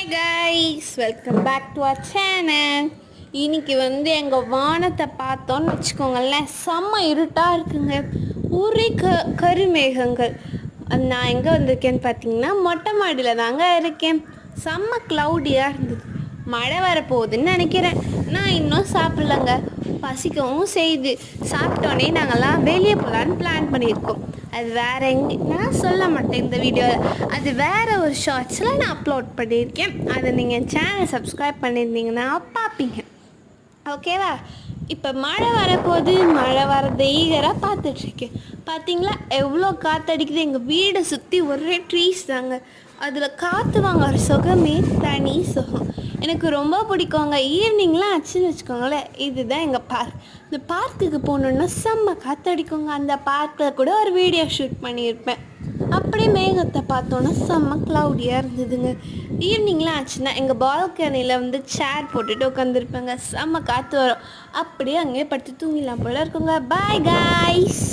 Hi guys, welcome back to our channel. இன்னைக்கு எங்கள் வானத்தை பார்த்தோன்னு வச்சுக்கோங்களேன், செம்ம இருட்டாக இருக்குங்க. ஒரே கருமேகங்கள். நான் எங்கே வந்திருக்கேன்னு பார்த்தீங்கன்னா மொட்டை மாடியில் தாங்க இருக்கேன். செம்ம க்ளவுடியாக இருந்தது. மழை வரப்போகுதுன்னு நினைக்கிறேன். நான் இன்னும் சாப்பிட்லங்க, பசிக்கவும் செய்யுது. சாப்பிட்டோன்னே நாங்கள்லாம் வெளியே போகலான்னு பிளான் பண்ணியிருக்கோம். அது வேறு எங்கே நான் சொல்ல மாட்டேன் இந்த வீடியோவில். அது வேறு ஒரு ஷார்ட்ஸில் நான் அப்லோட் பண்ணியிருக்கேன். அதை நீங்கள் சேனல் சப்ஸ்கிரைப் பண்ணியிருந்தீங்கன்னா பார்ப்பீங்க. ஓகேவா? இப்போ மழை வரப்போது, மழை வரதை ஈகராக பார்த்துட்ருக்கேன். பார்த்தீங்களா எவ்வளோ காற்றடிக்குது. எங்கள் வீடை சுற்றி ஒரே ட்ரீஸ் தாங்க. அதில் காற்று வாங்குற சுகமே தனி சுகம். எனக்கு ரொம்ப பிடிக்குங்க. ஈவினிங்லாம் ஆச்சுன்னு வச்சுக்கோங்களேன், இதுதான் எங்கள் பார்க். இந்த பார்க்குக்கு போகணுன்னா செம்ம காற்றடிக்குங்க. அந்த பார்க்கில் கூட ஒரு வீடியோ ஷூட் பண்ணியிருப்பேன். அப்படியே மேகத்தை பார்த்தோன்னா செம்ம க்ளவுடியாக இருந்ததுங்க. ஈவினிங்லாம் ஆச்சுன்னா எங்கள் பால்கனியில் சேர் போட்டுட்டு உட்காந்துருப்பேங்க. செம்ம காற்று வரும். அப்படியே அங்கேயே படுத்து தூங்கிடலாம் போல இருக்குங்க. Bye guys.